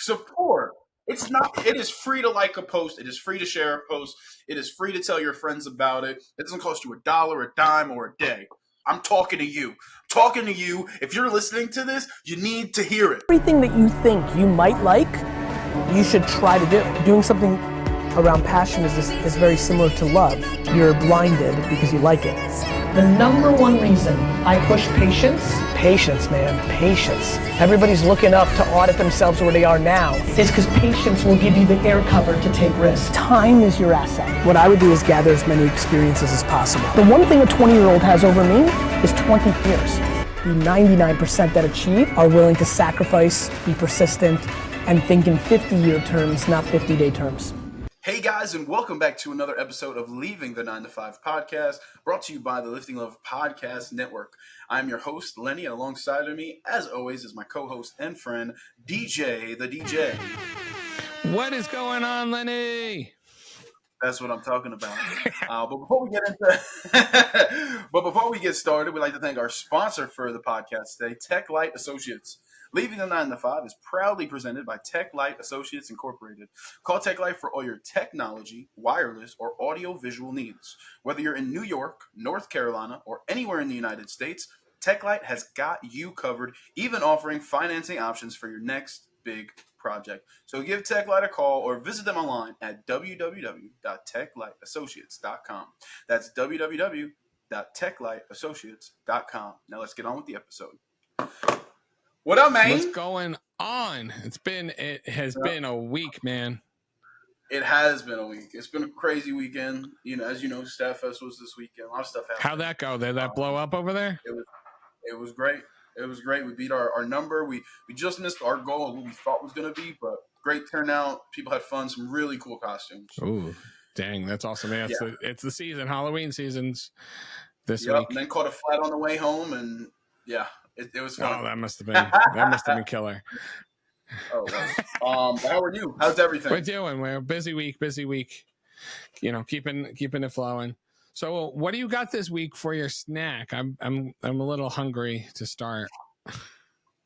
support. It's not. It is free to like a post. It is free to share a post. It is free to tell your friends about it. It doesn't cost you $1, a dime, or a day. I'm talking to you. Talking to you. If you're listening to this, you need to hear it. Everything that you think you might like, you should try to do. Doing something around passion is very similar to love. You're blinded because you like it. The number one reason I push patience, man, patience. Everybody's looking up to audit themselves where they are now. Is because patience will give you the air cover to take risks. Time is your asset. What I would do is gather as many experiences as possible. The one thing a 20-year-old has over me is 20 years. The 99% that achieve are willing to sacrifice, be persistent, and think in 50-year terms, not 50-day terms. Hey guys, and welcome back to another episode of Leaving the 9 to 5 podcast, brought to you by the Lifting Love Podcast Network. I'm your host, Lenny, and alongside of me, as always, is my co-host and friend, DJ the DJ. What is going on, Lenny? That's what I'm talking about. But before we get started, we'd like to thank our sponsor for the podcast today, Tech Light Associates. Leaving the 9 to 5 is proudly presented by Tech Light Associates Incorporated. Call Tech Light for all your technology, wireless, or audio-visual needs. Whether you're in New York, North Carolina, or anywhere in the United States, Tech Light has got you covered, even offering financing options for your next big project. So give Tech Light a call or visit them online at www.techlightassociates.com. That's www.techlightassociates.com. Now let's get on with the episode. What up, man? What's going on? It has been a week, man. It has been a week. It's been a crazy weekend. As you know, Staff Fest was this weekend. A lot of stuff happened. How'd that go? Did that blow up over there? It was great. It was great. We beat our number. We just missed our goal of what we thought was going to be, but great turnout. People had fun. Some really cool costumes. Ooh, dang, that's awesome, man. Yeah. It's the season. Halloween season's this week. And then caught a flight on the way home, and yeah. It was fun. Oh, that must have been killer. Oh, wow. How are you? How's everything? We're busy week. Keeping it flowing. So, what do you got this week for your snack? I'm a little hungry to start. So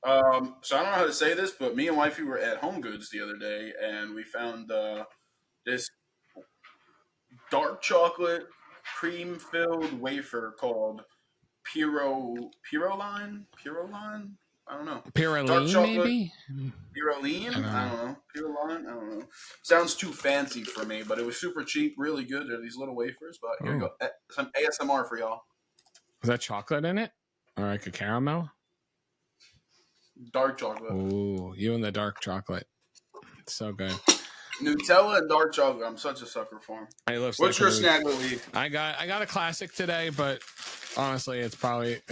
I don't know how to say this, but me and wifey were at Home Goods the other day, and we found this dark chocolate cream-filled wafer called Pyroline? I don't know. Pyroline, maybe? Pyroline? I don't know. Pyroline? I don't know. Sounds too fancy for me, but it was super cheap, really good. They're these little wafers, but here you go. Some ASMR for y'all. Is that chocolate in it? Or like a caramel? Dark chocolate. Ooh, you and the dark chocolate. It's so good. Nutella and dark chocolate. I'm such a sucker for them. What's your snack of the week? I got a classic today, but honestly, it's probably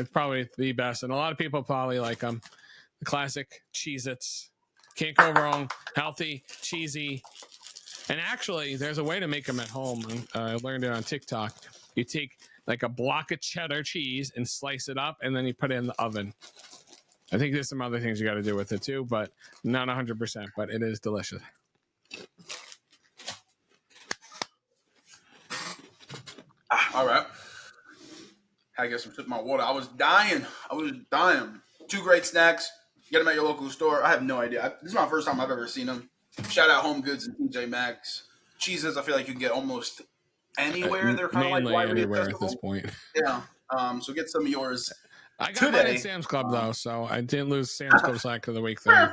the best, and a lot of people probably like them. The classic Cheez-Its. Can't go wrong. Healthy, cheesy, and actually, there's a way to make them at home. I learned it on TikTok. You take like a block of cheddar cheese and slice it up, and then you put it in the oven. I think there's some other things you got to do with it too, but not 100%. But it is delicious. All right. I guess I'm sipping my water. I was dying. 2 great snacks. Get them at your local store. I have no idea. This is my first time I've ever seen them. Shout out Home Goods and TJ Maxx. Cheeses, I feel like you can get almost anywhere. They're kind of like widely anywhere accessible at this point. Yeah. So get some of yours. I got mine at Sam's Club though, so I didn't lose Sam's Club snack of the week there.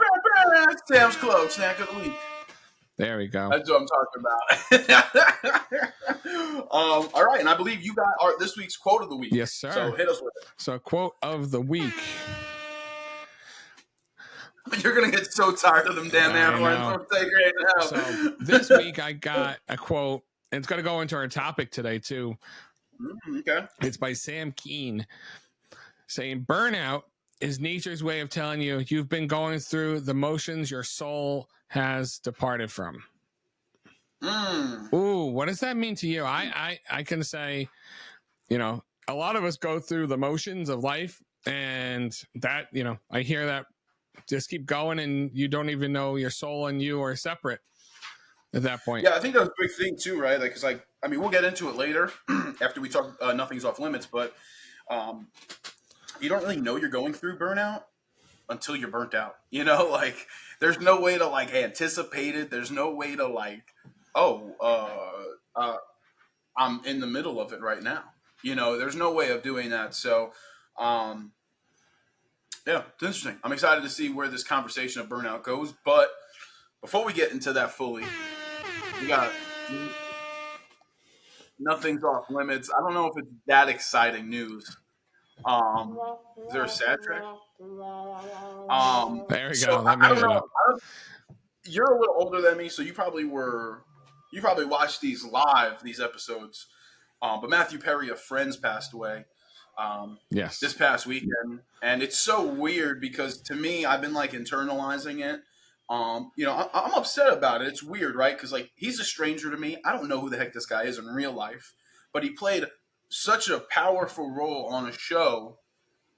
Sam's Club snack of the week. There we go. That's what I'm talking about. All right, and I believe you got this week's quote of the week. Yes, sir. So hit us with it. So quote of the week. You're gonna get so tired of them damn airlines. So this week I got a quote, and it's gonna go into our topic today too. Okay. It's by Sam Keen, saying burnout is nature's way of telling you you've been going through the motions your soul has departed from. Ooh, what does that mean to you? I can say, a lot of us go through the motions of life, and that, I hear that just keep going, and you don't even know your soul and you are separate at that point. Yeah, I think that's a big thing too, right? Like, we'll get into it later after we talk Nothing's Off Limits, but you don't really know you're going through burnout until you're burnt out. You know, like there's no way to like anticipate it. There's no way to like, oh, I'm in the middle of it right now. You know, there's no way of doing that. So, um, yeah, it's interesting. I'm excited to see where this conversation of burnout goes. But before we get into that fully, we got nothing's off limits. I don't know if it's that exciting news. Um, is there a sad track? There we So go. That I made don't it know. up. You're a little older than me, so you probably watched these live, these episodes. But Matthew Perry of Friends passed away Yes. this past weekend, and it's so weird because to me, I've been like internalizing it. You know, I'm upset about it. It's weird, right? Because like he's a stranger to me. I don't know who the heck this guy is in real life, but he played such a powerful role on a show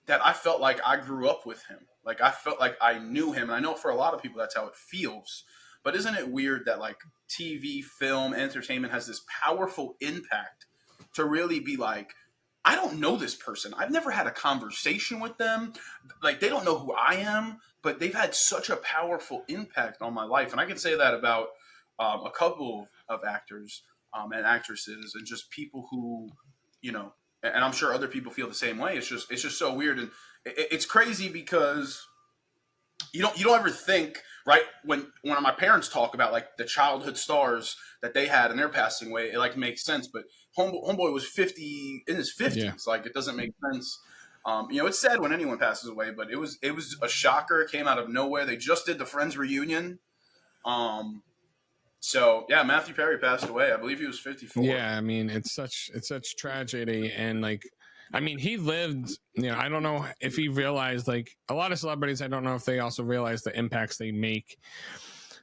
that I felt like I grew up with him. Like I felt like I knew him. And I know for a lot of people that's how it feels. But isn't it weird that like TV, film, entertainment has this powerful impact to really be like, I don't know this person. I've never had a conversation with them. Like they don't know who I am, but they've had such a powerful impact on my life. And I can say that about a couple of actors and actresses and just people who, you know, and I'm sure other people feel the same way. It's just so weird, and it's crazy because you don't ever think, right, when my parents talk about like the childhood stars that they had and they're passing away, it like makes sense. But homeboy was 50 in his 50s, Yeah. like it doesn't make sense. You know, it's sad when anyone passes away, but it was a shocker. It came out of nowhere. They just did the Friends reunion. So yeah, Matthew Perry passed away. I believe he was 54. Yeah, I mean, it's such tragedy, and like, I mean, he lived. You know, I don't know if he realized, like, a lot of celebrities. I don't know if they also realize the impacts they make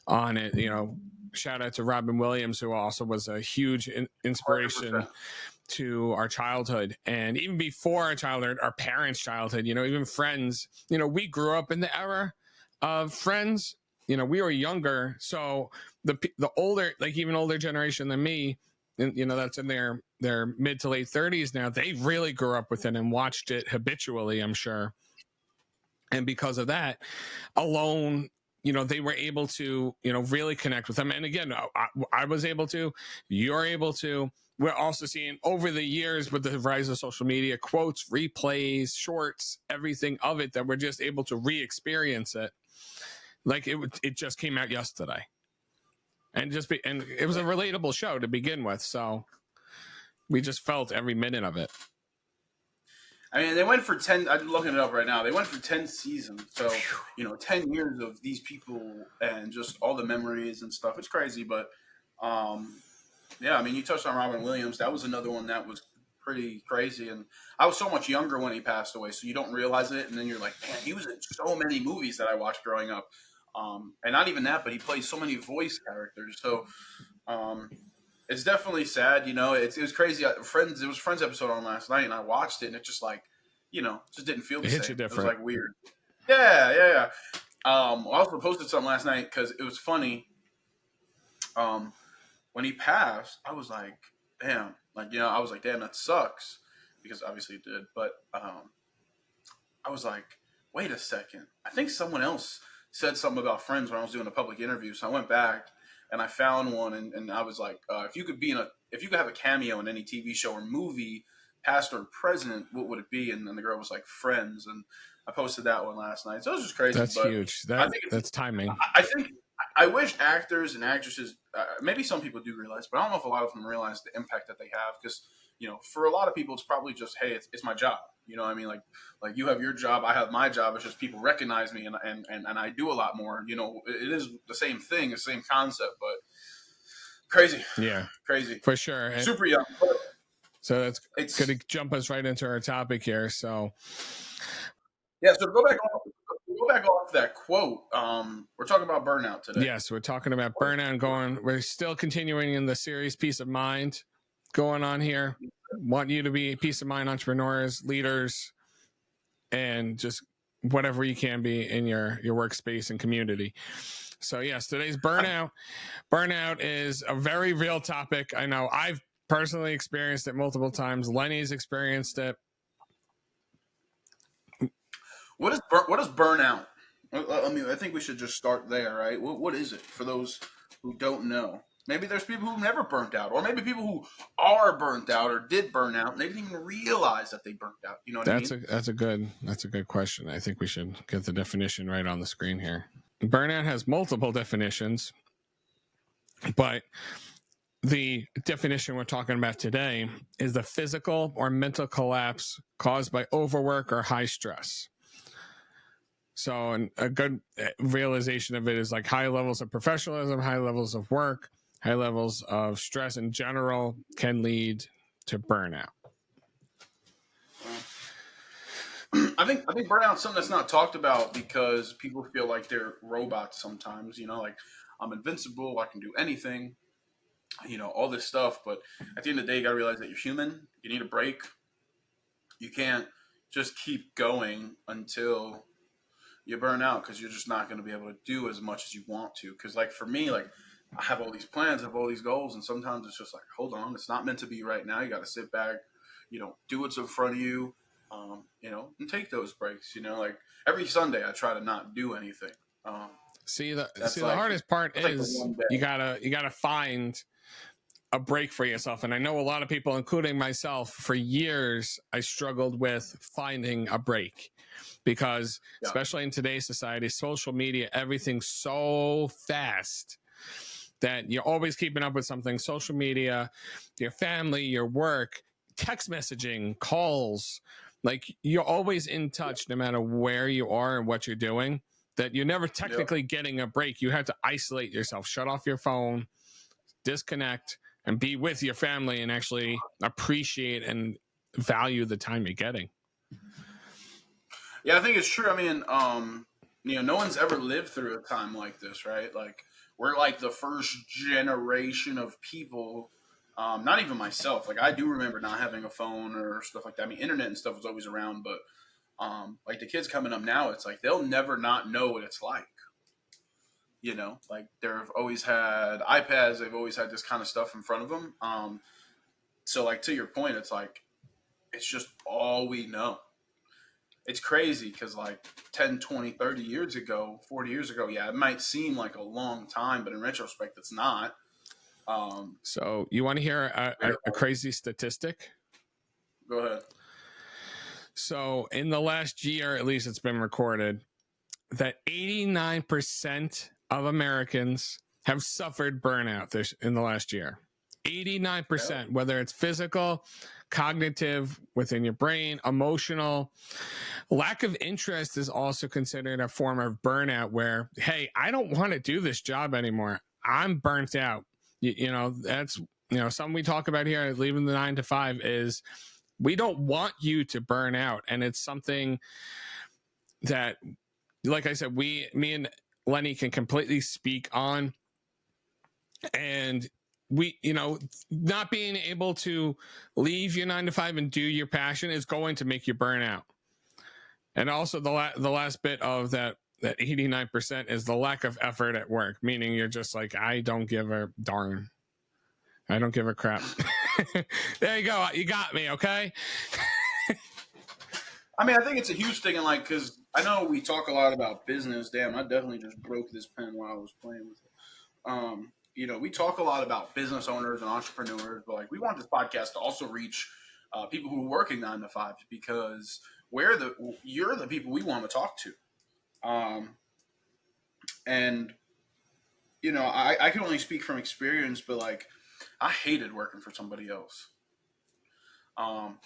on it. You know, shout out to Robin Williams, who also was a huge inspiration 100%. to our childhood, and even before our childhood, our parents' childhood. You know, even Friends. You know, we grew up in the era of Friends. You know, we were younger, so the older, like even older generation than me, and you know, that's in their mid to late 30s now. They really grew up with it and watched it habitually, I'm sure. And because of that alone, you know, they were able to, you know, really connect with them. And again, I was able to, you're able to. We're also seeing over the years with the rise of social media, quotes, replays, shorts, everything of it, that we're just able to re-experience it. Like it just came out yesterday, and it was a relatable show to begin with. So we just felt every minute of it. I mean, they went for 10. I'm looking it up right now. They went for 10 seasons. So, you know, 10 years of these people and just all the memories and stuff. It's crazy. But, yeah, I mean, you touched on Robin Williams. That was another one that was pretty crazy. And I was so much younger when he passed away, so you don't realize it. And then you're like, man, he was in so many movies that I watched growing up. And not even that, but he plays so many voice characters. So, it's definitely sad, you know. It was crazy. It was Friends episode on last night, and I watched it, and it just like, you know, just didn't feel the It same. hit you It was different. like weird. Yeah. I also posted something last night because it was funny. When he passed, I was like, damn, like, you know, I was like, damn, that sucks, because obviously it did. But I was like, wait a second. I think someone else said something about Friends when I was doing a public interview, so I went back and I found one, and I was like, if you could have a cameo in any TV show or movie, past or present, what would it be? And then the girl was like, Friends, and I posted that one last night. So it was just crazy. That's but huge. I think That's timing. I wish actors and actresses, maybe some people do realize, but I don't know if a lot of them realize the impact that they have. Because, you know, for a lot of people, it's probably just, hey, it's my job. You know what I mean? Like you have your job, I have my job. It's just people recognize me, and I do a lot more. You know, it is the same thing, the same concept, but crazy. Yeah, Crazy. for sure. And Super young. so that's going to jump us right into our topic here. So yeah, so go back off that quote. We're talking about burnout today. yes, we're talking about burnout. We're still continuing in the series Peace of Mind going on here. Want you to be peace of mind entrepreneurs, leaders, and just whatever you can be in your workspace and community. So yes, today's burnout. Burnout is a very real topic. I know I've personally experienced it multiple times. Lenny's experienced it. What is burnout? I mean, I think we should just start there, right? What is it for those who don't know? Maybe there's people who never burnt out, or maybe people who are burnt out or did burn out, and they didn't even realize that they burnt out. You know what I mean? That's a good question. I think we should get the definition right on the screen here. Burnout has multiple definitions, but the definition we're talking about today is the physical or mental collapse caused by overwork or high stress. So a good realization of it is like high levels of professionalism, high levels of work, high levels of stress in general can lead to burnout. I think burnout is something that's not talked about because people feel like they're robots sometimes. You know, like I'm invincible, I can do anything. You know, all this stuff. But at the end of the day, you got to realize that you're human. You need a break. You can't just keep going until you burn out because you're just not going to be able to do as much as you want to. Because, like, for me, like, I have all these plans, I have all these goals, and sometimes it's just like, hold on, it's not meant to be right now. You got to sit back, you know, do what's in front of you, you know, and take those breaks. You know, like every Sunday, I try to not do anything. The like, hardest part like is you gotta find a break for yourself. And I know a lot of people, including myself, for years, I struggled with finding a break because especially in today's society, social media, everything's so fast that you're always keeping up with something. Social media, your family, your work, text messaging, calls, like you're always in touch no matter where you are and what you're doing, that you're never technically getting a break. You have to isolate yourself, shut off your phone, disconnect, and be with your family and actually appreciate and value the time you're getting. Yeah, I think it's true. I mean, you know, no one's ever lived through a time like this, right? Like, we're like the first generation of people. Not even myself. Like, I do remember not having a phone or stuff like that. I mean, internet and stuff was always around, but like the kids coming up now, it's like they'll never not know what it's like. You know, like they've always had iPads. They've always had this kind of stuff in front of them. So, like, to your point, it's like it's just all we know. It's crazy because like 10, 20, 30 years ago, 40 years ago, yeah, it might seem like a long time, but in retrospect, it's not. So you want to hear a crazy statistic? Go ahead. So in the last year, at least it's been recorded, that 89% of Americans have suffered burnout in the last year. 89%, whether it's physical, cognitive, within your brain, emotional. Lack of interest is also considered a form of burnout where, hey, I don't want to do this job anymore. I'm burnt out. You know, that's, you know, something we talk about here, leaving the 9 to 5 is we don't want you to burn out. And it's something that, like I said, me and Lenny can completely speak on. And we, you know, not being able to leave your 9 to 5 and do your passion is going to make you burn out. And also the last bit of that 89% is the lack of effort at work, meaning you're just like, I don't give a darn. I don't give a crap. There you go. You got me. Okay. I mean, I think it's a huge thing, and like, because I know we talk a lot about business. Damn, I definitely just broke this pen while I was playing with it. You know, we talk a lot about business owners and entrepreneurs, but like, we want this podcast to also reach people who are working 9 to 5 because you're the people we want to talk to. And you know, I can only speak from experience, but like, I hated working for somebody else. Um,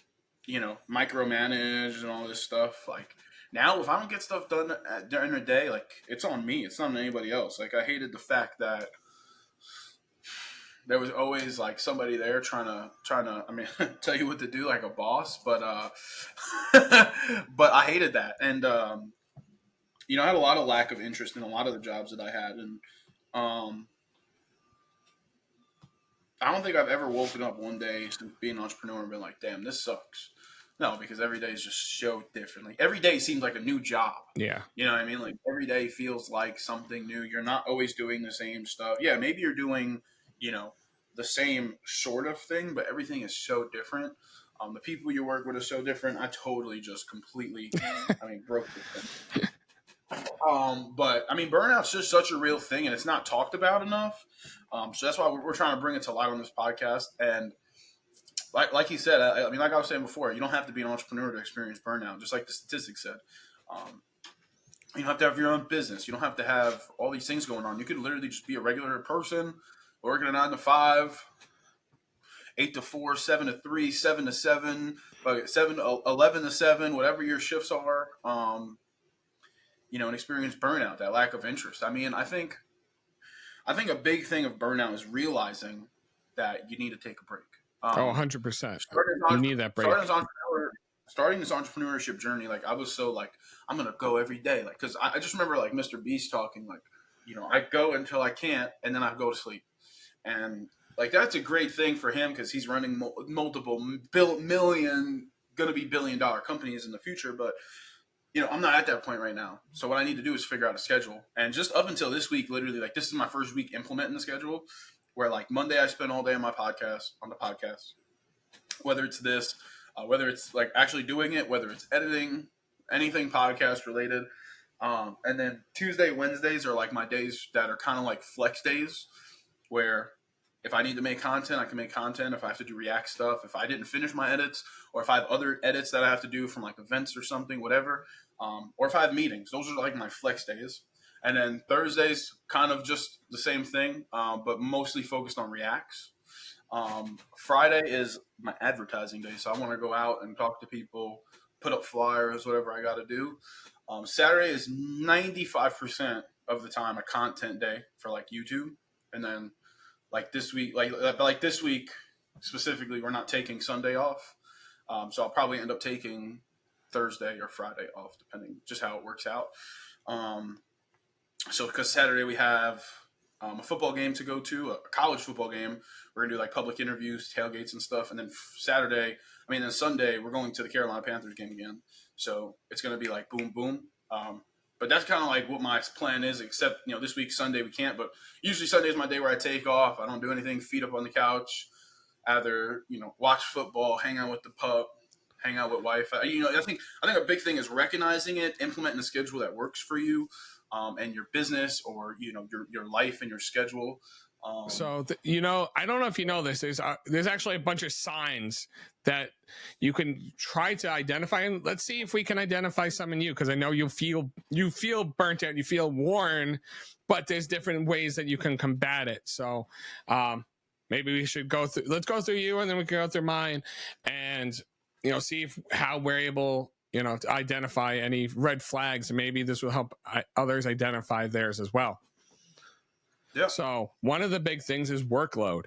you know, micromanage and all this stuff. Like, now, if I don't get stuff done during the day, like, it's on me. It's not on anybody else. Like, I hated the fact that there was always like somebody there trying to. I mean, tell you what to do like a boss, but but I hated that, and you know, I had a lot of lack of interest in a lot of the jobs that I had, and I don't think I've ever woken up one day since being an entrepreneur and been like, damn, this sucks. No, because every day is just so differently. Every day seems like a new job. Yeah. You know what I mean? Like, every day feels like something new. You're not always doing the same stuff. Yeah, maybe you're doing, you know, the same sort of thing, but everything is so different. The people you work with are so different. I totally just completely, I mean, broke this thing. But I mean, burnout's just such a real thing, and it's not talked about enough. So that's why we're trying to bring it to light on this podcast. And like he said, I mean, like I was saying before, you don't have to be an entrepreneur to experience burnout. Just like the statistics said, um, you don't have to have your own business. You don't have to have all these things going on. You could literally just be a regular person, working a 9 to 5, 8 to 4, 7 to 3, 7 to 7, 11 to 7, whatever your shifts are. And experience burnout, that lack of interest. I mean, I think a big thing of burnout is realizing that you need to take a break. 100%. Starting You need that break. starting this entrepreneurship journey, like I was so like I'm gonna go every day, like because I just remember like Mr. Beast talking like, I go until I can't, and then I go to sleep, and like that's a great thing for him because he's running multiple gonna be $1 billion companies in the future, but I'm not at that point right now. So what I need to do is figure out a schedule. And just up until this week, literally, like this is my first week implementing the schedule where like Monday I spend all day on the podcast, whether it's this, whether it's like actually doing it, whether it's editing, anything podcast related. And then Tuesday, Wednesdays are like my days that are kind of like flex days where if I need to make content, I can make content. If I have to do React stuff, if I didn't finish my edits, or if I have other edits that I have to do from like events or something, whatever, or if I have meetings, those are like my flex days. And then Thursdays, kind of just the same thing, but mostly focused on Reacts. Friday is my advertising day, so I want to go out and talk to people, put up flyers, whatever I got to do. Saturday is 95% of the time a content day for like YouTube, and then like this week, like this week specifically, we're not taking Sunday off, so I'll probably end up taking Thursday or Friday off, depending just how it works out. So because Saturday we have a football game to go to, a college football game. We're gonna do like public interviews, tailgates, and stuff. And then then Sunday we're going to the Carolina Panthers game again. So it's gonna be like boom, boom. But that's kind of like what my plan is. Except this week Sunday we can't. But usually Sunday is my day where I take off. I don't do anything. Feet up on the couch, either watch football, hang out with the pup, hang out with wife. I think a big thing is recognizing it, implementing a schedule that works for you. And your business or your life and your schedule. So I don't know if you know this. There's actually a bunch of signs that you can try to identify, and let's see if we can identify some in you, because I know you feel burnt out, you feel worn, but there's different ways that you can combat it. So maybe we should let's go through you, and then we can go through mine, and see how we're able to identify any red flags, and maybe this will help others identify theirs as well. Yeah. So one of the big things is workload.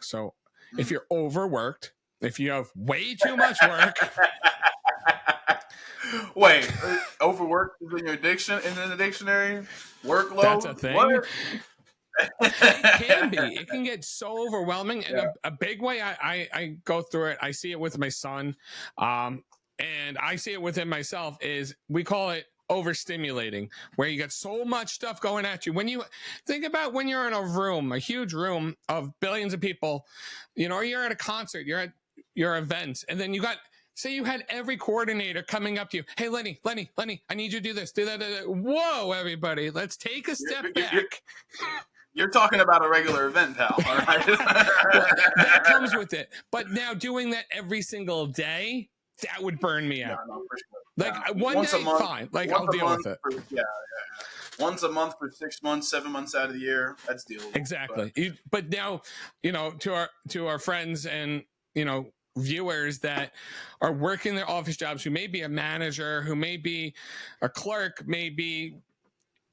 So if you're overworked, if you have way too much work. Wait, overworked is in your in the dictionary? Workload? That's a thing. What? It can be. It can get so overwhelming. And a big way I go through it, I see it with my son, and I see it within myself, is we call it overstimulating, where you get so much stuff going at you. When you think about when you're in a huge room of billions of people, or you're at a concert, you're at your event, and then say you had every coordinator coming up to you. Hey, Lenny, I need you to do this, do that. Whoa, everybody, let's take a step back. You're talking about a regular event, pal. All right? Well, that comes with it. But now doing that every single day, that would burn me out. No, for sure. Like once a month, fine. Like I'll deal with it. Once a month for 6 months, 7 months out of the year, that's dealable. Exactly. But now, to our friends and viewers that are working their office jobs, who may be a manager, who may be a clerk, may be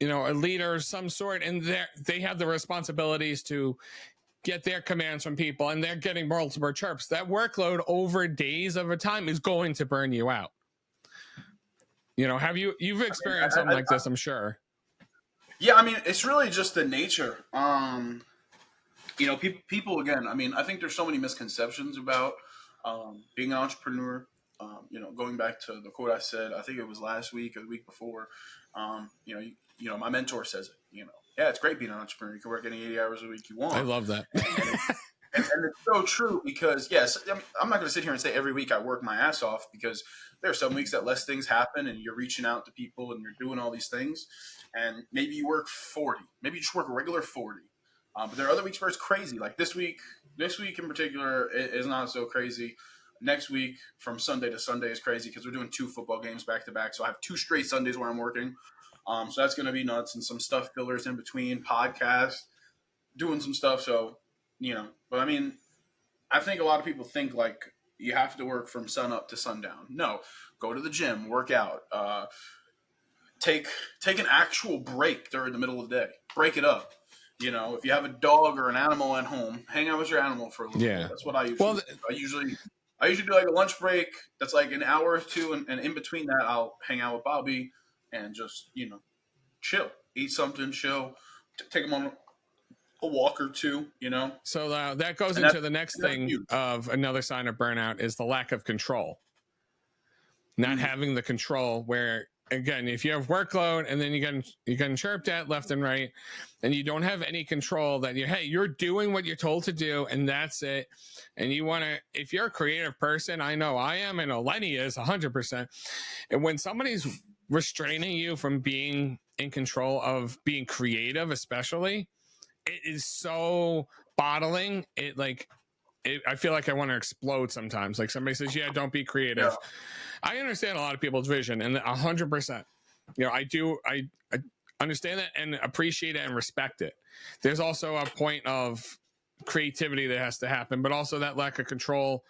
a leader of some sort, and they have the responsibilities to get their commands from people, and they're getting multiple chirps. That workload over days of a time is going to burn you out. You've experienced something like this, I'm sure. Yeah, I mean, it's really just the nature. People again. I mean, I think there's so many misconceptions about being an entrepreneur. Going back to the quote I said, I think it was last week or the week before. My mentor says it. Yeah, it's great being an entrepreneur. You can work any 80 hours a week you want. I love that. And it's so true because, yes, I mean, I'm not going to sit here and say every week I work my ass off, because there are some weeks that less things happen and you're reaching out to people and you're doing all these things. And maybe you work 40, maybe you just work a regular 40. But there are other weeks where it's crazy. Like this week in particular is not so crazy. Next week from Sunday to Sunday is crazy because we're doing 2 football games back to back. So I have 2 straight Sundays where I'm working. So that's going to be nuts, and some stuff fillers in between, podcasts, doing some stuff. So, but I mean, I think a lot of people think like you have to work from sun up to sundown. No, go to the gym, work out, take an actual break during the middle of the day, break it up. If you have a dog or an animal at home, hang out with your animal for a little bit. That's what I usually do. I usually do like a lunch break that's like an hour or 2, and in between that I'll hang out with Bobby and just chill, eat something, chill, take him on a walk or 2. So that goes into the next thing of another sign of burnout is the lack of control. Not having the control, where again, if you have workload and then you're getting chirped at left and right, and you don't have any control, that you're doing what you're told to do, and that's it. And you want to, if you're a creative person, I know I am, and Lenny is 100%. And when somebody's restraining you from being in control of being creative, especially, it is so bottling. I feel like I want to explode sometimes. Like somebody says, yeah, don't be creative. Yeah. I understand a lot of people's vision, and 100%. I understand that and appreciate it and respect it. There's also a point of creativity that has to happen, but also that lack of control.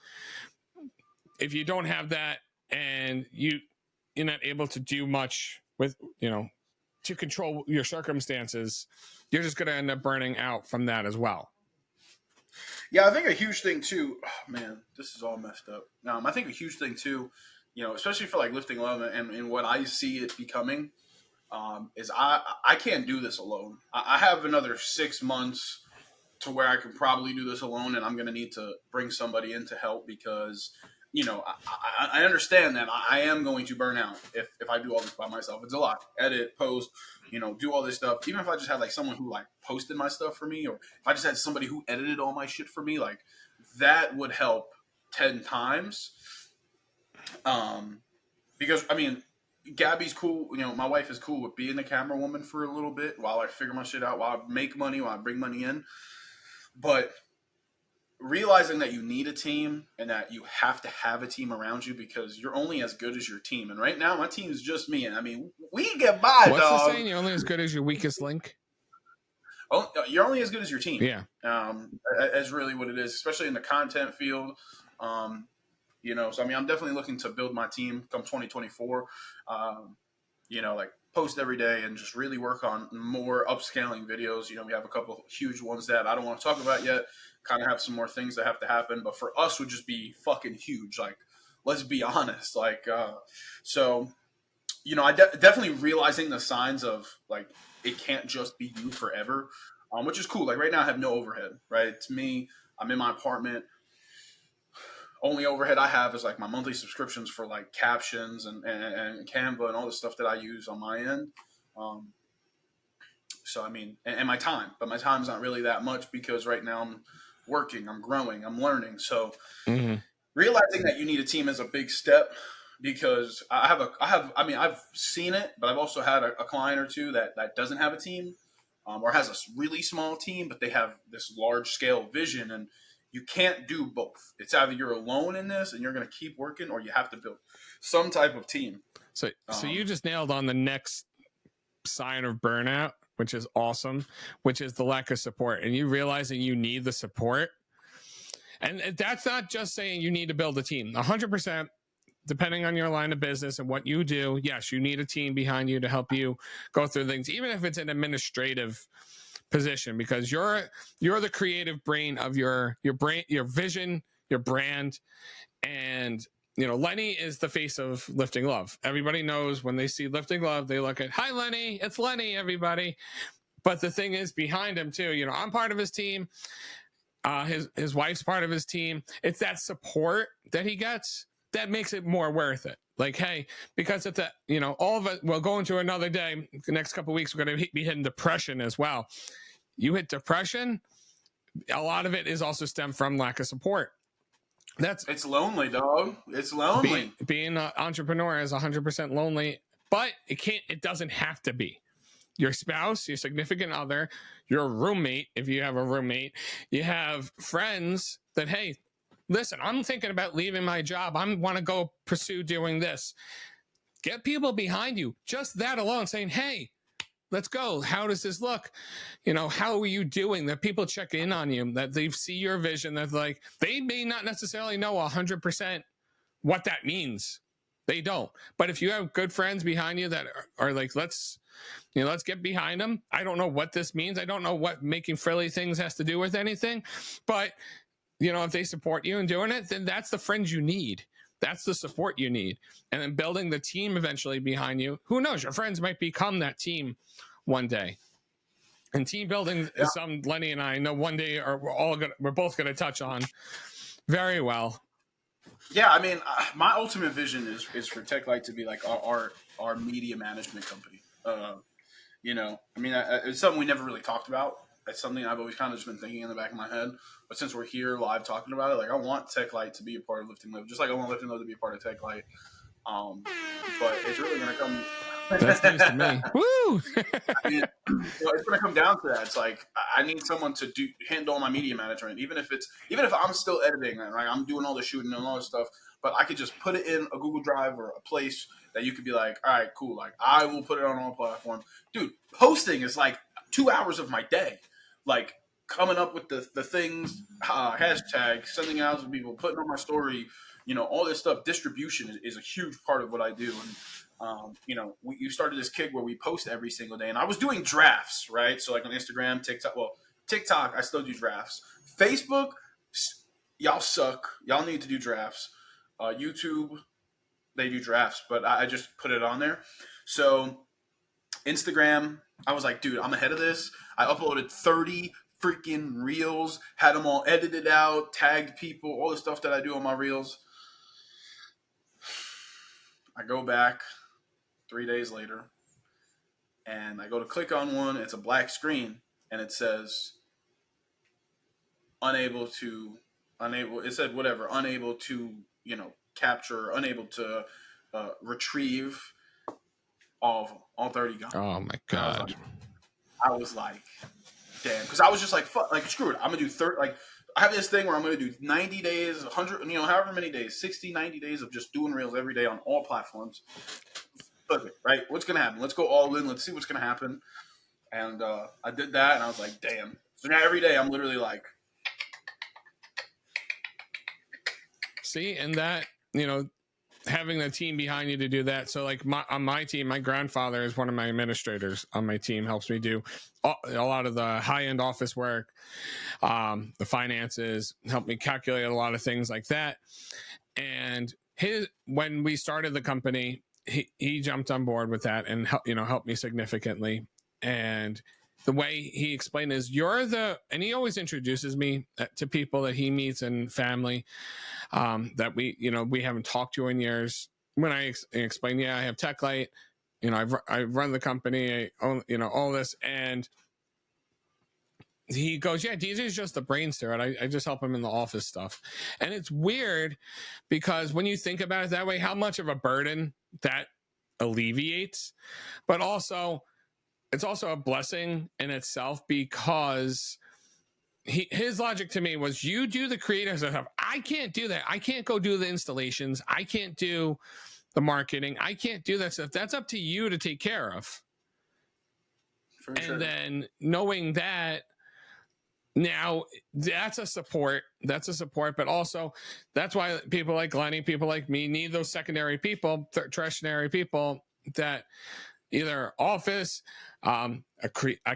If you don't have that and you're not able to do much with, to control your circumstances, you're just going to end up burning out from that as well. Yeah, I think a huge thing too, man, this is all messed up. I think a huge thing too, especially for like lifting love and what I see it becoming, is I can't do this alone. I have another 6 months to where I can probably do this alone, and I'm going to need to bring somebody in to help because, I understand that I am going to burn out if I do all this by myself. It's a lot. Edit, post, do all this stuff. Even if I just had like someone who like posted my stuff for me, or if I just had somebody who edited all my shit for me, like that would help 10 times. Because I mean, Gabby's cool. My wife is cool with being the camera woman for a little bit while I figure my shit out, while I make money, while I bring money in. But realizing that you need a team and that you have to have a team around you because you're only as good as your team. And right now, my team is just me. And I mean, we get by, What's dog. What's the saying? You're only as good as your weakest link? Oh, you're only as good as your team. Yeah. As really what it is, especially in the content field. So, I mean, I'm definitely looking to build my team come 2024. Like post every day and just really work on more upscaling videos. We have a couple huge ones that I don't want to talk about yet. Kind of have some more things that have to happen, but for us would just be fucking huge. Like, let's be honest. Like, so, I definitely realizing the signs of like, it can't just be you forever, which is cool. Like right now I have no overhead, right? It's me. I'm in my apartment. Only overhead I have is like my monthly subscriptions for like captions and Canva and all the stuff that I use on my end. So, I mean, and my time, but my time's not really that much because right now I'm working, I'm growing, I'm learning. So realizing that you need a team is a big step because I've seen it, but I've also had a client or two that doesn't have a team or has a really small team, but they have this large scale vision, and you can't do both. It's either you're alone in this and you're going to keep working, or you have to build some type of team. So you just nailed on the next sign of burnout, which is awesome, which is the lack of support. And you realizing you need the support. And that's not just saying you need to build a team. 100%, depending on your line of business and what you do, yes, you need a team behind you to help you go through things, even if it's an administrative position, because you're the creative brain of your brain, your vision, your brand. And Lenny is the face of Lifting Love. Everybody knows when they see Lifting Love, they look at, hi Lenny, it's Lenny, everybody. But the thing is behind him too, I'm part of his team. His wife's part of his team. It's that support that he gets that makes it more worth it. Like, hey, because it's that, all of it, we'll go into another day. The next couple of weeks, we're going to be hitting depression as well. You hit depression, a lot of it is also stemmed from lack of support. It's lonely, dog. It's lonely. Being an entrepreneur is 100% lonely, but it doesn't have to be. Your spouse, your significant other, your roommate, if you have a roommate, you have friends that, hey, listen, I'm thinking about leaving my job. I want to go pursue doing this. Get people behind you. Just that alone, saying, hey, let's go. How does this look? How are you doing? That people check in on you, that they see your vision, that like they may not necessarily know 100% what that means. They don't. But if you have good friends behind you that are like, let's get behind them. I don't know what this means. I don't know what making frilly things has to do with anything, but if they support you in doing it, then that's the friends you need. That's the support you need. And then building the team eventually behind you. Who knows? Your friends might become that team one day. And team building is something Lenny and I know one day we're both going to touch on very well. Yeah, I mean, my ultimate vision is for Tech Light to be like our media management company. It's something we never really talked about. It's something I've always kind of just been thinking in the back of my head. But since we're here live talking about it, like I want Tech Light to be a part of Lifting Live, just like I want Lifting Live to be a part of Tech Light. But it's really going to come. That's nice to me. Woo! I mean, it's going to come down to that. It's like I need someone to handle all my media management, even if I'm still editing, right? I'm doing all the shooting and all this stuff, but I could just put it in a Google Drive or a place that you could be like, all right, cool. Like I will put it on all platforms. Dude, posting is like 2 hours of my day. Like coming up with the things, hashtag, sending out to people, putting on my story, all this stuff. Distribution is a huge part of what I do. And, you started this gig where we post every single day. And I was doing drafts, right? So like on Instagram, TikTok, I still do drafts. Facebook, y'all suck. Y'all need to do drafts. YouTube, they do drafts, but I just put it on there. So Instagram, I was like, dude, I'm ahead of this. I uploaded 30 freaking reels, had them all edited out, tagged people, all the stuff that I do on my reels. I go back 3 days later, and I go to click on one. It's a black screen, and it says unable to capture, unable to retrieve all 30 gone. Oh my God. I was like, damn, because I was just like, fuck, like screw it. I'm gonna do 30. Like I have this thing where I'm gonna do 90 days, 100, however many days, 60, 90 days of just doing reels every day on all platforms. Perfect, right? What's gonna happen? Let's go all in. Let's see what's gonna happen. And I did that, and I was like, damn. So now every day I'm literally like, see, and that having a team behind you to do that. So like on my team, my grandfather is one of my administrators on my team, helps me do a lot of the high-end office work, the finances, help me calculate a lot of things like that. And when we started the company, he jumped on board with that and helped me significantly. And the way he explained is and he always introduces me to people that he meets and family that we haven't talked to in years. When I explain, I have Tech Light, I run the company, I own, all this. And he goes, yeah, DJ's just the brains to it. I just help him in the office stuff. And it's weird because when you think about it that way, how much of a burden that alleviates, but also it's also a blessing in itself because his logic to me was, you do the creative stuff. I can't do that. I can't go do the installations. I can't do the marketing. I can't do that stuff. That's up to you to take care of. For sure. And then knowing that, now that's a support, but also that's why people like Lenny, people like me need those secondary people, tertiary people that either office, a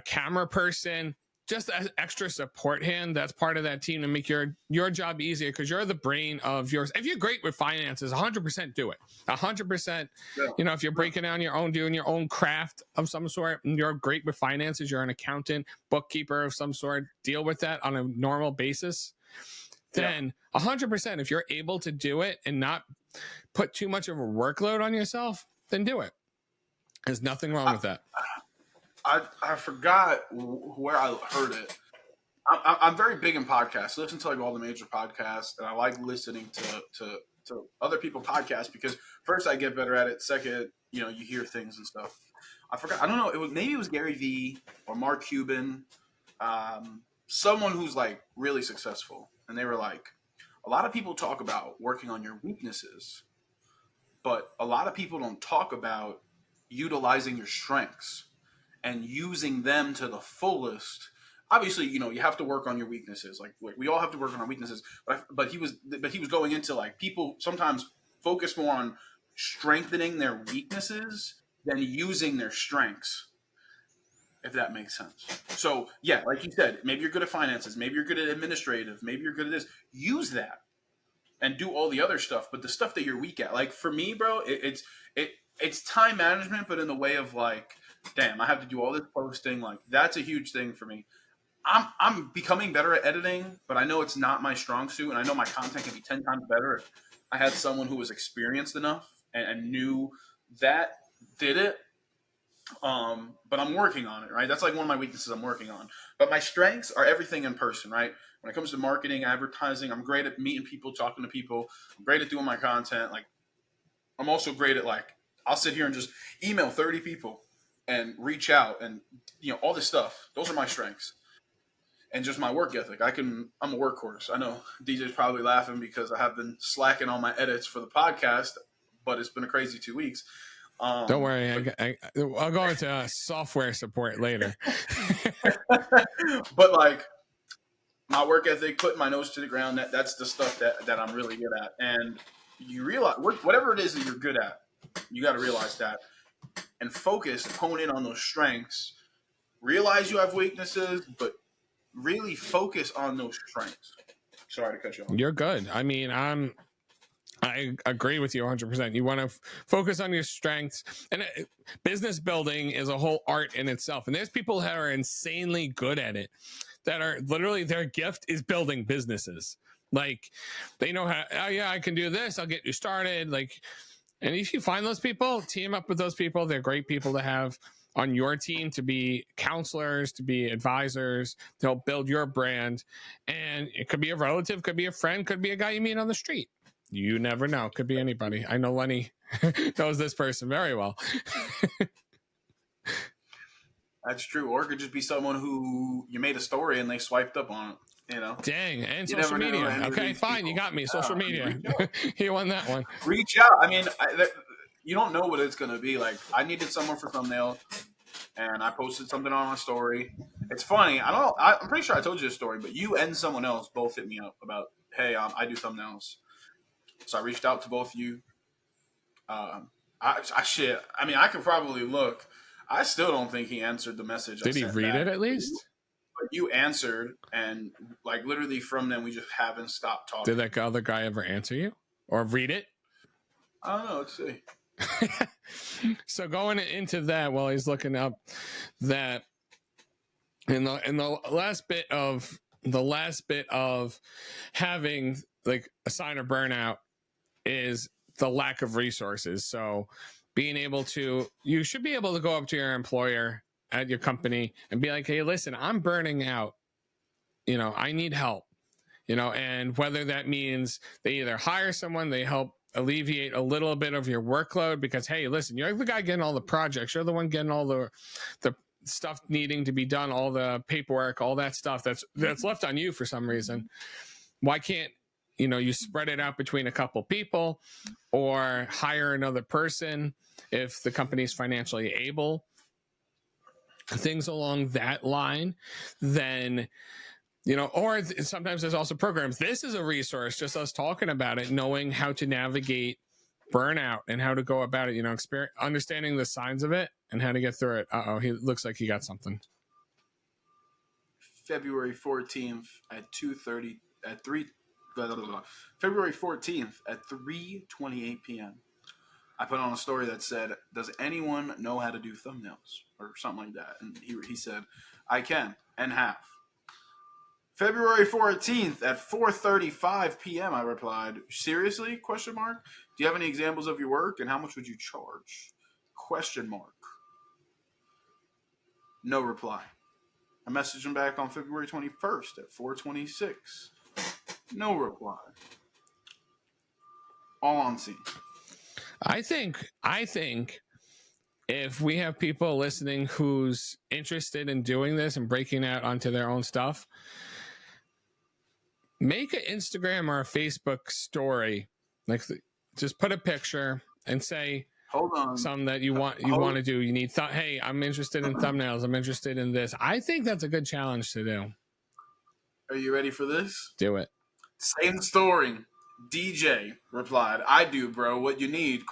camera person, just an extra support hand that's part of that team to make your job easier, because you're the brain of yours. If you're great with finances, 100% do it. 100%. Yeah. If you're breaking down your own, doing your own craft of some sort, and you're great with finances, you're an accountant, bookkeeper of some sort, deal with that on a normal basis, then 100%, if you're able to do it and not put too much of a workload on yourself, then do it. There's nothing wrong with that. I forgot where I heard it. I'm very big in podcasts. Listen to like all the major podcasts, and I like listening to other people podcasts because first I get better at it. Second, you hear things and stuff. I forgot. I don't know. Maybe it was Gary Vee or Mark Cuban, someone who's like really successful, and they were like, a lot of people talk about working on your weaknesses, but a lot of people don't talk about utilizing your strengths and using them to the fullest. Obviously, you have to work on your weaknesses. Like we all have to work on our weaknesses. But he was going into like people sometimes focus more on strengthening their weaknesses than using their strengths. If that makes sense. So yeah, like you said, maybe you're good at finances, maybe you're good at administrative, maybe you're good at this. Use that and do all the other stuff. But the stuff that you're weak at, like for me, bro, it's time management, but in the way of like, damn, I have to do all this posting. Like that's a huge thing for me. I'm becoming better at editing, but I know it's not my strong suit, and I know my content can be 10 times better if I had someone who was experienced enough and knew that did it. But I'm working on it, right? That's like one of my weaknesses I'm working on. But my strengths are everything in person, right? When it comes to marketing, advertising, I'm great at meeting people, talking to people. I'm great at doing my content. Like, I'm also great at like, I'll sit here and just email 30 people and reach out and all this stuff. Those are my strengths. And just my work ethic. I'm a workhorse. I know DJ's probably laughing because I have been slacking on my edits for the podcast, but it's been a crazy 2 weeks. Don't worry, I'll go into software support later. But like my work ethic, putting my nose to the ground, that's the stuff that I'm really good at. And you realize whatever it is that you're good at, you got to realize that and focus, hone in on those strengths. Realize you have weaknesses, but really focus on those strengths. Sorry to cut you off. You're good. I mean, I agree with you 100%. You want to focus on your strengths, and business building is a whole art in itself. And there's people that are insanely good at it, that are literally their gift is building businesses. Like they know how, oh yeah, I can do this. I'll get you started. Like, and if you find those people, team up with those people. They're great people to have on your team, to be counselors, to be advisors, to help build your brand. And it could be a relative, could be a friend, could be a guy you meet on the street. You never know. Could be anybody. I know Lenny knows this person very well. That's true. Or it could just be someone who you made a story and they swiped up on it. Dang. And social media. Okay, fine. People. You got me. Social media. You won that one. Reach out. I mean, you don't know what it's going to be. Like, I needed someone for thumbnail, and I posted something on my story. It's funny. I'm pretty sure I told you this story, but you and someone else both hit me up about, hey, I do thumbnails. So I reached out to both of you. I mean, I could probably look. I still don't think he answered the message. Did he read it at least? But you answered, and like literally from then, we just haven't stopped talking. Did that other guy ever answer you or read it? I don't know. Let's see. So going into that, while he's looking up that, in the last bit of having like a sign of burnout is the lack of resources. So being able to, you should be able to go up to your employer at your company and be like, hey, listen, I'm burning out. I need help. And whether that means they either hire someone, they help alleviate a little bit of your workload because, hey, listen, you're the guy getting all the projects. You're the one getting all the stuff needing to be done, all the paperwork, all that stuff that's left on you for some reason. Why can't, you spread it out between a couple people or hire another person if the company's financially able, things along that line, then, or sometimes there's also programs. This is a resource, just us talking about it, knowing how to navigate burnout and how to go about it, understanding the signs of it and how to get through it. He looks like he got something. February 14th at 2:30 at 3. February 14th at 3:28 p.m. I put on a story that said, does anyone know how to do thumbnails or something like that? And he said, I can and have. February 14th at 4:35 p.m. I replied, seriously? Question mark. Do you have any examples of your work and how much would you charge? Question mark. No reply. I messaged him back on February 21st at 4:26. No reply. All on scene. I think if we have people listening who's interested in doing this and breaking out onto their own stuff, make an Instagram or a Facebook story. Like, just put a picture and say, hold on, something that you want to do. You need hey, I'm interested in thumbnails. I'm interested in this. I think that's a good challenge to do. Are you ready for this? Do it. Same story. DJ replied, "I do, bro. What you need?" ?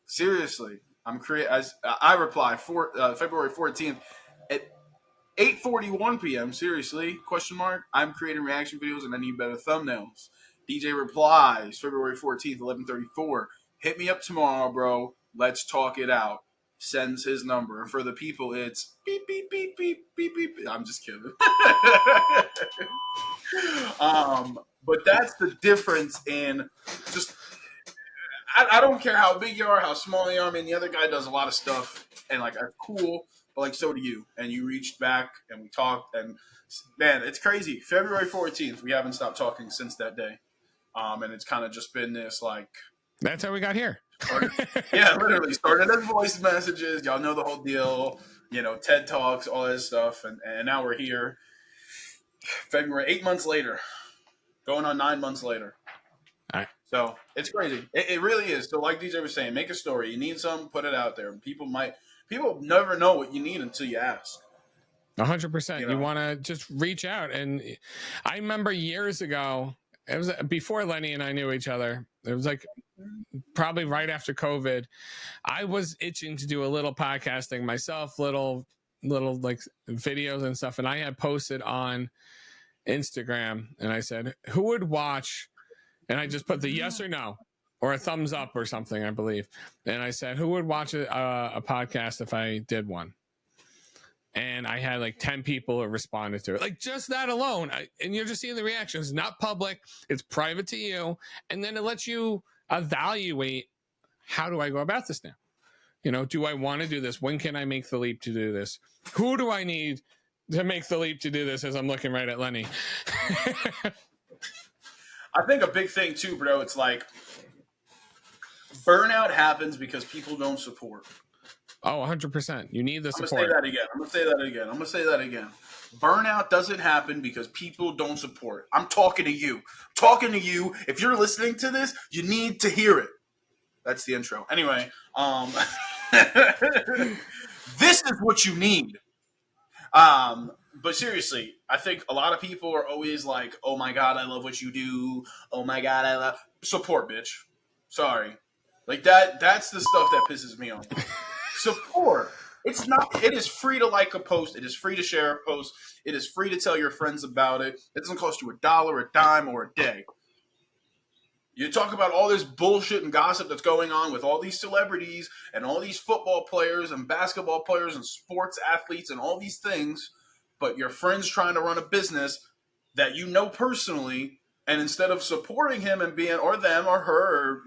Seriously, I reply February 14th at 8:41 p.m. Seriously, ? I'm creating reaction videos and I need better thumbnails. DJ replies February 14th, 11:34. Hit me up tomorrow, bro. Let's talk it out. Sends his number. For the people, it's beep, beep, beep, beep, beep, beep. I'm just kidding. But that's the difference in just, I don't care how big you are, how small you are. I mean, the other guy does a lot of stuff and like that's cool, but like so do you. And you reached back and we talked and man, it's crazy. February 14th, we haven't stopped talking since that day. And it's kind of just been this like, that's how we got here. Yeah, literally started as voice messages. Y'all know the whole deal, TED Talks, all that stuff. And now we're here. February, 8 months later, going on 9 months later. All right. So it's crazy. It really is. So like DJ was saying, make a story. You need something, put it out there. People never know what you need until you ask. 100%. You want to just reach out. And I remember years ago, it was before Lenny and I knew each other. It was like probably right after COVID. I was itching to do a little podcasting myself, little like videos and stuff. And I had posted on Instagram and I said, who would watch? And I just put the yes or no or a thumbs up or something, I believe. And I said, who would watch a podcast if I did one? And I had like 10 people who responded to it. Like just that alone. And you're just seeing the reactions. It's not public. It's private to you. And then it lets you evaluate, how do I go about this now? Do I want to do this? When can I make the leap to do this? Who do I need to make the leap to do this, as I'm looking right at Lenny? I think a big thing too, bro, it's like burnout happens because people don't support. Oh, 100%. You need the support. I'm going to say that again. Burnout doesn't happen because people don't support. I'm talking to you. If you're listening to this, you need to hear it. That's the intro. Anyway, this is what you need. But seriously, I think a lot of people are always like, oh my God, I love what you do. Oh my God, I love support, bitch. Sorry. Like that's the stuff that pisses me off. Support. It is free to like a post. It is free to share a post. It is free to tell your friends about it. It doesn't cost you $1, a dime, or a day. You talk about all this bullshit and gossip that's going on with all these celebrities and all these football players and basketball players and sports athletes and all these things, but your friend's trying to run a business that you know personally, and instead of supporting him and being, or them, or her, or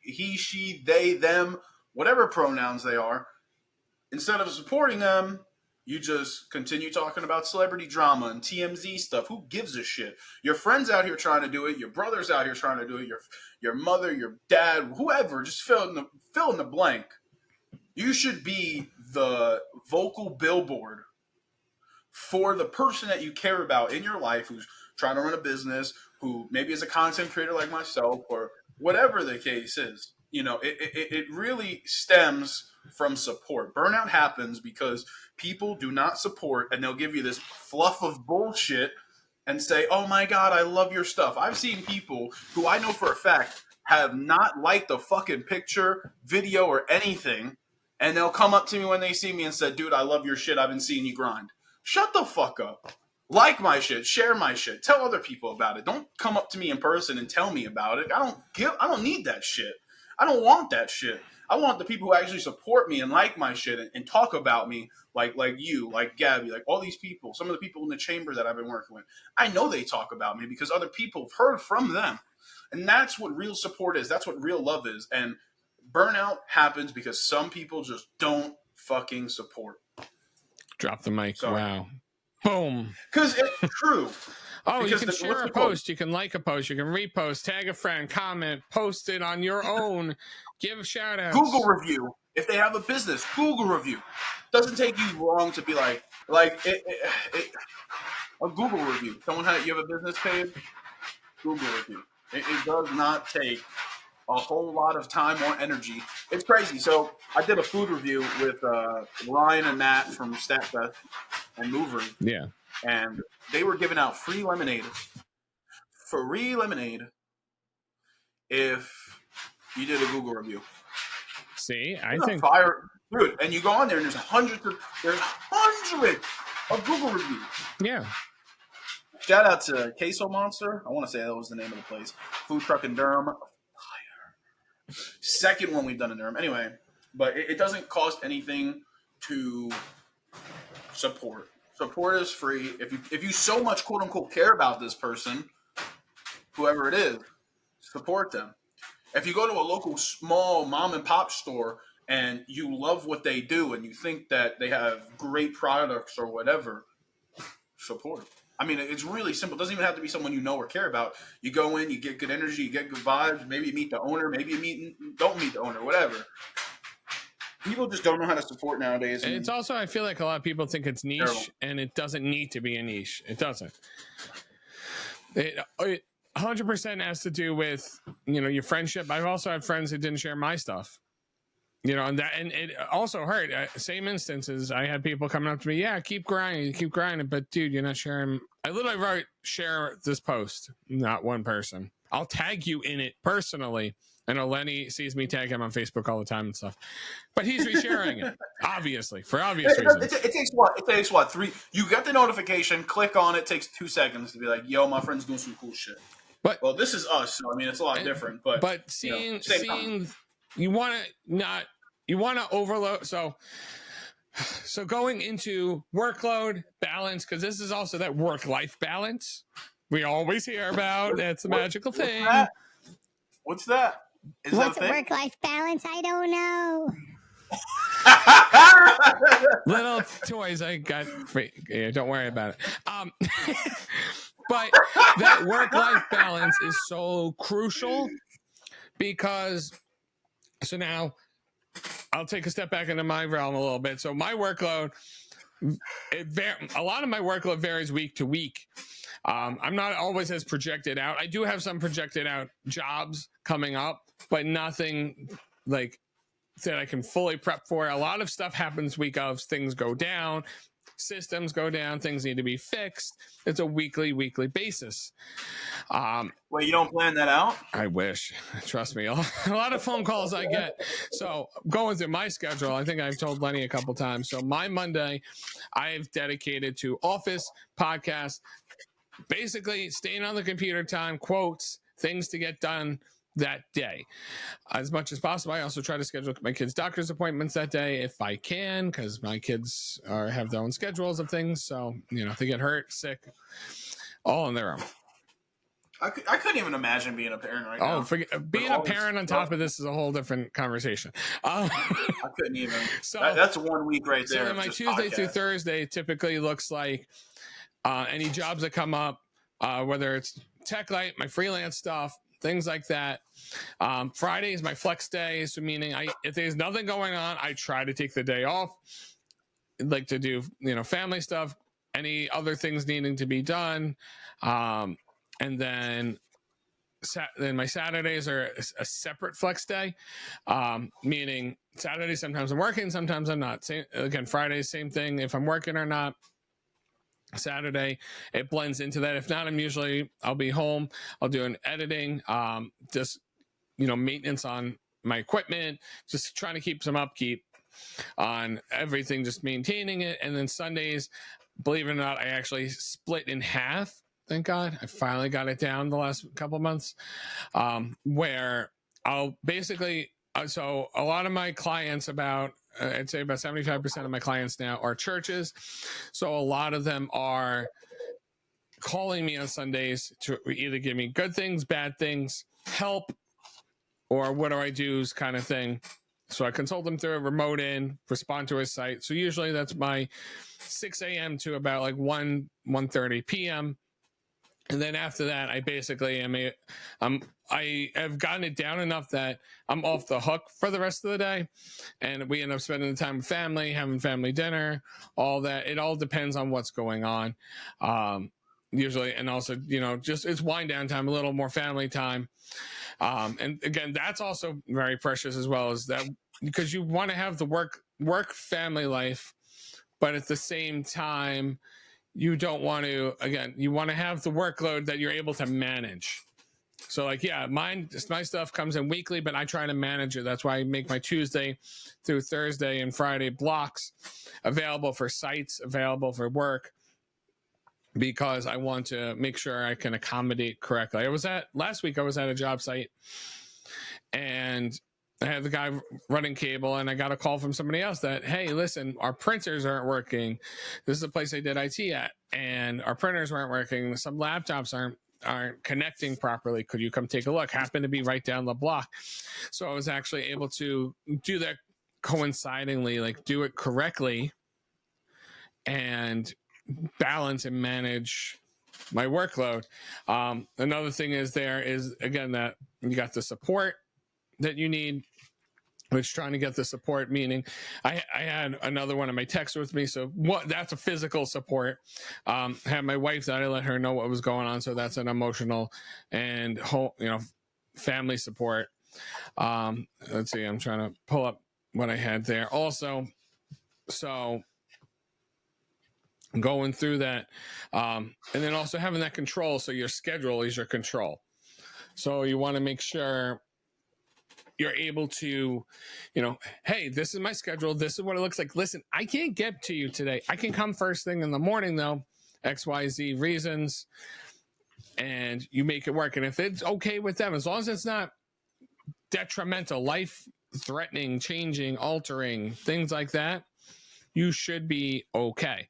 he, she, they, them, whatever pronouns they are, instead of supporting them, you just continue talking about celebrity drama and TMZ stuff. Who gives a shit? Your friend's out here trying to do it. Your brother's out here trying to do it. Your mother, your dad, whoever, just fill in the blank. You should be the vocal billboard for the person that you care about in your life who's trying to run a business, who maybe is a content creator like myself, or whatever the case is. It really stems from support. Burnout happens because people do not support, and they'll give you this fluff of bullshit and say, oh my God, I love your stuff. I've seen people who I know for a fact have not liked a fucking picture, video, or anything, and they'll come up to me when they see me and say, dude, I love your shit. I've been seeing you grind. Shut the fuck up. Like my shit, share my shit, tell other people about it. Don't come up to me in person and tell me about it. I don't need that shit. I don't want that shit. I want the people who actually support me and like my shit and talk about me, like you, like Gabby, like all these people, some of the people in the chamber that I've been working with. I know they talk about me because other people have heard from them. And that's what real support is. That's what real love is. And burnout happens because some people just don't fucking support. Drop the mic. Sorry. Wow. Boom. Because it's true. Oh, Because you can share a post, you can like a post, you can repost, tag a friend, comment, post it on your own, give shout outs. Google review. If they have a business, Google review. Doesn't take you long to be like a Google review. You have a business page, Google review. It does not take a whole lot of time or energy. It's crazy. So I did a food review with Ryan and Matt from StatFest and Mover. Yeah. And they were giving out free lemonade if you did a Google review. See, I think fire, dude. And you go on there, and there's hundreds of Google reviews. Yeah. Shout out to Queso Monster. I want to say that was the name of the place. Food truck in Durham. Fire. Second one we've done in Durham. Anyway, but it doesn't cost anything to support. Support is free. If you so much quote unquote care about this person, whoever it is, support them. If you go to a local small mom and pop store and you love what they do and you think that they have great products or whatever, support. I mean, it's really simple. It doesn't even have to be someone you know or care about. You go in, you get good energy, you get good vibes. Maybe you meet the owner. Maybe you don't meet the owner. Whatever. People just don't know how to support nowadays. And it's also, I feel like a lot of people think it's niche, terrible. And it doesn't need to be a niche. It doesn't. It 100% has to do with, your friendship. I've also had friends who didn't share my stuff, and it also hurt. Same instances. I had people coming up to me, yeah, keep grinding. But dude, you're not sharing. I literally wrote, share this post, not one person. I'll tag you in it personally. I know Lenny sees me tag him on Facebook all the time and stuff, but he's resharing it, obviously, for obvious reasons. It takes what? It takes what? You get the notification, click on it, takes 2 seconds to be like, yo, my friend's doing some cool shit. But well, this is us, so I mean, it's a lot different. But seeing you want to overload. So going into workload balance, because this is also that work-life balance we always hear about. That's a magical thing. What's that? What's work-life balance? I don't know. Little toys I got free. Yeah, don't worry about it. But that work-life balance is so crucial because, so now I'll take a step back into my realm a little bit. So my workload, a lot of my workload varies week to week. I'm not always as projected out. I do have some projected out jobs coming up, but nothing like that I can fully prep for. A lot of stuff happens week of, things go down, systems go down, things need to be fixed. It's a weekly basis. Well, you don't plan that out? I wish. Trust me. A lot of phone calls I get. So going through my schedule, I think I've told Lenny a couple times. So my Monday, I've dedicated to office, podcast, basically staying on the computer time, quotes, things to get done that day as much as possible. I also try to schedule my kids' doctor's appointments that day if I can, because my kids have their own schedules of things. So, if they get hurt, sick, all on their own. I couldn't even imagine being a parent right now. Being a parent on top of this is a whole different conversation. I couldn't even. So that's 1 week right there. So my Tuesday through Thursday typically looks like any jobs that come up, whether it's Tech Light, my freelance stuff, things like that. Friday is my flex day, so meaning if there's nothing going on, I try to take the day off, like to do family stuff, any other things needing to be done, and then my Saturdays are a separate flex day, meaning Saturday sometimes I'm working, sometimes I'm not. Friday, same thing. If I'm working or not. Saturday, it blends into that. If not, I'll be home. I'll do an editing, just maintenance on my equipment, just trying to keep some upkeep on everything, just maintaining it. And then Sundays, believe it or not, I actually split in half. Thank God, I finally got it down the last couple of months, where I'll basically. So a lot of my clients, I'd say about 75% of my clients now are churches. So a lot of them are calling me on Sundays to either give me good things, bad things, help, or what do I do's kind of thing. So I consult him through a remote in, respond to his site. So usually that's my 6 a.m. to about like 1:30 p.m. And then after that, I basically I have gotten it down enough that I'm off the hook for the rest of the day. And we end up spending the time with family, having family dinner, all that. It all depends on what's going on. Usually, and also, just it's wind down time, a little more family time. And again, that's also very precious as well, as that, because you want to have the work family life, but at the same time, you don't want to, again, you want to have the workload that you're able to manage. So like, yeah, my stuff comes in weekly, but I try to manage it. That's why I make my Tuesday through Thursday and Friday blocks available for sites, available for work, because I want to make sure I can accommodate correctly. Last week I was at a job site and I had the guy running cable, and I got a call from somebody else that, hey, listen, our printers aren't working. This is a place I did IT at, and our printers weren't working. Some laptops aren't connecting properly. Could you come take a look? Happened to be right down the block. So I was actually able to do that coincidingly, like do it correctly and balance and manage my workload. Another thing is again, that you got the support that you need, which trying to get the support, meaning I had another one of my texts with me. So that's a physical support. I had my wife that I let her know what was going on. So that's an emotional and family support. Let's see, I'm trying to pull up what I had there also. So going through that, and then also having that control. So your schedule is your control. So you want to make sure you're able to, hey, this is my schedule. This is what it looks like. Listen, I can't get to you today. I can come first thing in the morning though, XYZ reasons, and you make it work. And if it's okay with them, as long as it's not detrimental, life threatening, changing, altering, things like that, you should be okay.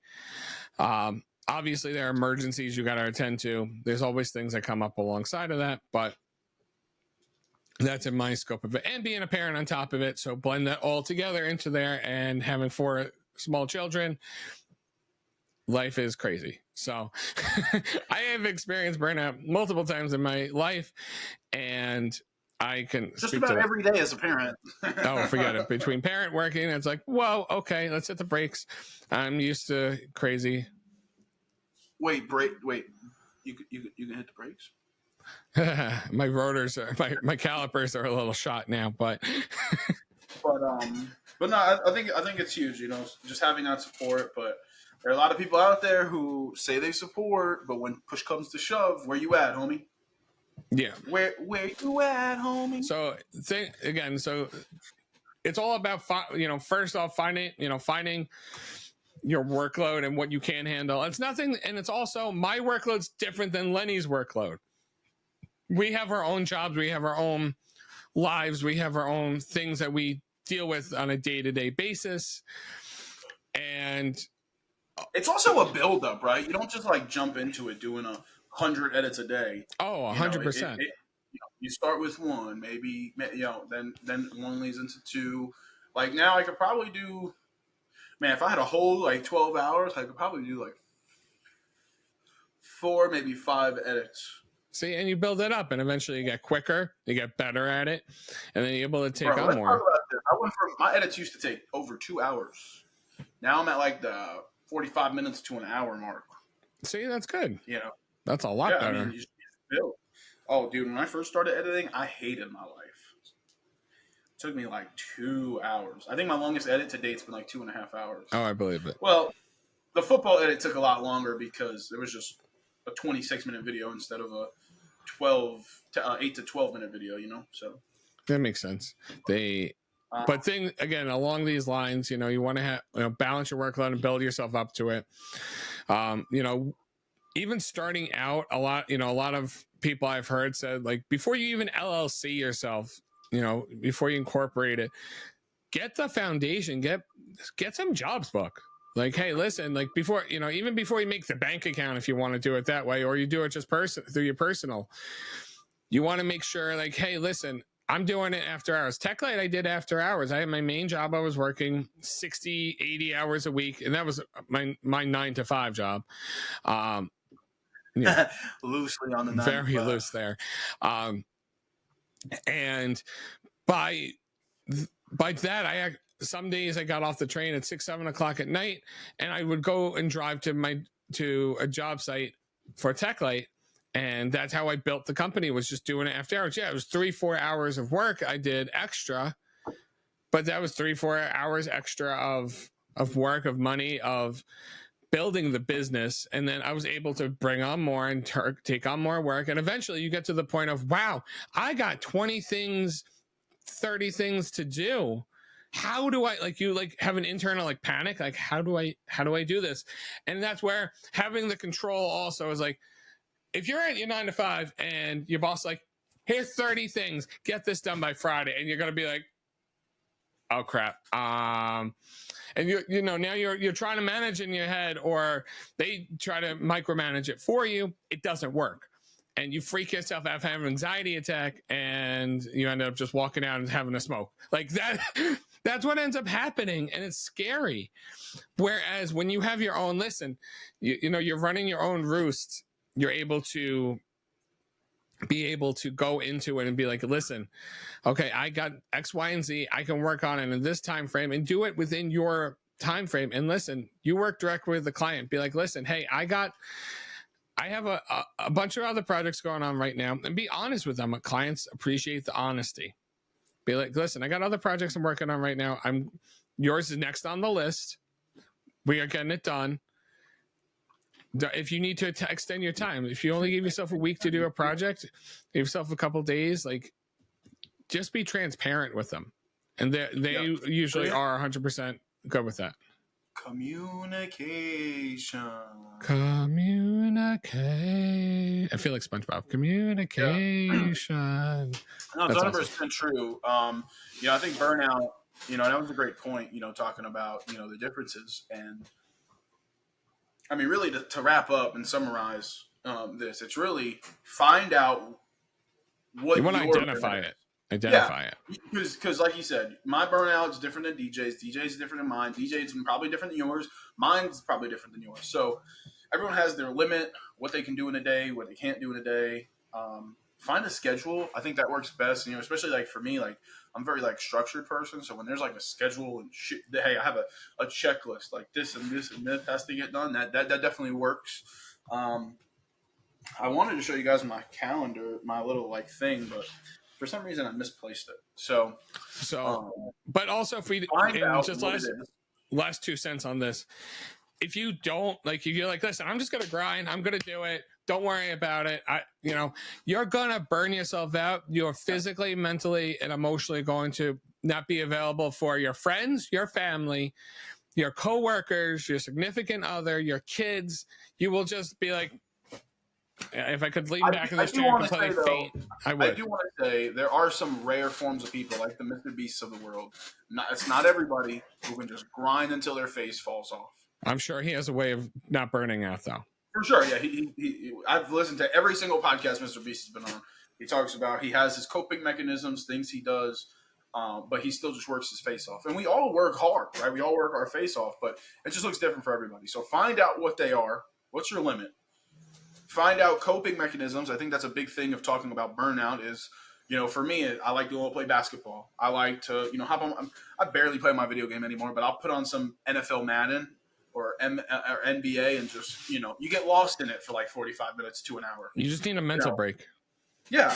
Obviously there are emergencies you got to attend to. There's always things that come up alongside of that, but that's in my scope of it, and being a parent on top of it. So blend that all together into there, and having 4 small children, life is crazy. So I have experienced burnout multiple times in my life, and I can just speak about to every day as a parent. Oh, forget it. Between parent working, it's like, whoa, okay, let's hit the brakes. I'm used to crazy. Wait, you can hit the brakes? My rotors are my calipers are a little shot now, but but no, I think it's huge, just having that support. But there are a lot of people out there who say they support, but when push comes to shove, where you at, homie? Yeah, where you at, homie? So so it's all about first off finding your workload and what you can handle. It's nothing, and it's also my workload's different than Lenny's workload. We have our own jobs, we have our own lives, we have our own things that we deal with on a day-to-day basis. And it's also a build-up, right? You don't just like jump into it doing 100 edits a day. Oh, 100%. You start with one, maybe, then one leads into 2. Like now I could probably do, man, if I had a whole like 12 hours, I could probably do like 4, maybe 5 edits. See, and you build it up, and eventually you get quicker, you get better at it, and then you're able to take on more. I went from, my edits used to take over 2 hours. Now I'm at like the 45 minutes to an hour mark. See, that's good. That's a lot better. I mean, you just build. Oh, dude, when I first started editing, I hated my life. It took me like 2 hours. I think my longest edit to date's been like 2.5 hours. Oh, I believe it. Well, the football edit took a lot longer because it was just a 26-minute video instead of a 8 to 12 minute video, so that makes sense. But again, along these lines, you want to have, balance your workload and build yourself up to it. Even starting out, a lot of people I've heard said, like, before you even LLC yourself, before you incorporate it, get the foundation, get some jobs book. Like, hey, listen, like before, even before you make the bank account, if you want to do it that way, or you do it just through your personal, you want to make sure, like, hey, listen, I'm doing it after hours. Tech Light I did after hours. I had my main job. I was working 60, 80 hours a week, and that was my 9 to 5 job. Yeah, Loosely on the 9 very to 5. loose there. And by that, some days I got off the train at 6, 7 o'clock at night, and I would go and drive to a job site for Tech Light. And that's how I built the company, was just doing it after hours. Yeah, it was 3-4 hours of work I did extra, but that was 3-4 hours extra of work, of money, of building the business. And then I was able to bring on more and take on more work. And eventually you get to the point of, wow, I got 20 things, 30 things to do. How do I, have an internal panic? Like, how do I do this? And that's where having the control also is like, if you're at your 9 to 5 and your boss like, here's 30 things, get this done by Friday, and you're gonna be like, oh crap. And now you're trying to manage in your head, or they try to micromanage it for you. It doesn't work, and you freak yourself out, have an anxiety attack, and you end up just walking out and having a smoke like that. That's what ends up happening, and it's scary. Whereas when you have your own, you're running your own roost. You're able to go into it and be like, listen, okay, I got X, Y, and Z. I can work on it in this time frame and do it within your time frame. And listen, you work directly with the client. Be like, listen, hey, I have a bunch of other projects going on right now, and be honest with them. Clients appreciate the honesty. Be like, listen, I got other projects I'm working on right now. Yours is next on the list. We are getting it done. If you need to extend your time, if you only give yourself a week to do a project, give yourself a couple days, just be transparent with them. And they usually are 100% good with that. Communication. I feel like SpongeBob. Communication. No, it's 100% true. I think burnout, that was a great point, talking about, the differences. And I mean, really, to wrap up and summarize this, it's really find out what you want to identify it. Identify it. Because, like you said, my burnout is different than DJ's. DJ's different than mine. DJ's probably different than yours. Mine's probably different than yours. So everyone has their limit, what they can do in a day, what they can't do in a day. Find a schedule. I think that works best. Especially for me, I'm a very structured person. So when there's a schedule and shit, hey, I have a checklist this and this and this has to get done. That definitely works. I wanted to show you guys my calendar, my little thing, but for some reason I misplaced it. So, but also if we find out just what last 2 cents on this, if you don't if you're like, listen, I'm just gonna grind, I'm gonna do it. Don't worry about it. You're gonna burn yourself out. You're physically, mentally, and emotionally going to not be available for your friends, your family, your coworkers, your significant other, your kids. You will just be like, if I could lean back in this chair and completely faint, I would. I do want to say there are some rare forms of people, like the Mr. Beasts of the world. It's not everybody who can just grind until their face falls off. I'm sure he has a way of not burning out, though. For sure, yeah. I've listened to every single podcast Mr. Beast has been on. He talks about he has his coping mechanisms, things he does, but he still just works his face off. And we all work hard, right? We all work our face off, but it just looks different for everybody. So find out what they are. What's your limit? Find out coping mechanisms. I think that's a big thing of talking about burnout is, for me, I like to play basketball. I like to, hop on. I barely play my video game anymore, but I'll put on some NFL Madden or NBA and just, you get lost in it for 45 minutes to an hour. You just need a mental break. Yeah.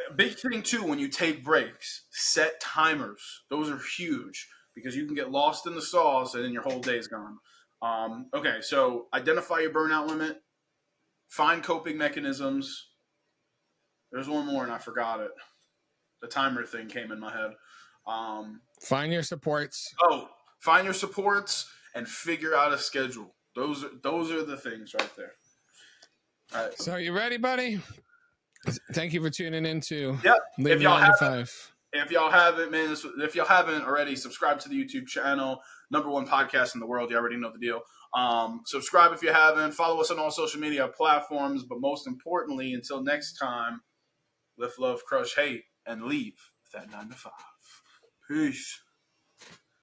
A big thing, too, when you take breaks, set timers. Those are huge because you can get lost in the sauce and then your whole day is gone. Okay, so identify your burnout limit. Find coping mechanisms. There's one more and I forgot it. The timer thing came in my head. Find your supports. Find your supports and figure out a schedule. Those are the things right there. All right. So you ready, buddy? Thank you for tuning in to If y'all haven't already, subscribe to the YouTube channel. #1 podcast in the world. You already know the deal. Subscribe if you haven't. Follow us on all social media platforms. But most importantly, until next time, lift, love, crush, hate, and leave that 9 to 5. Peace.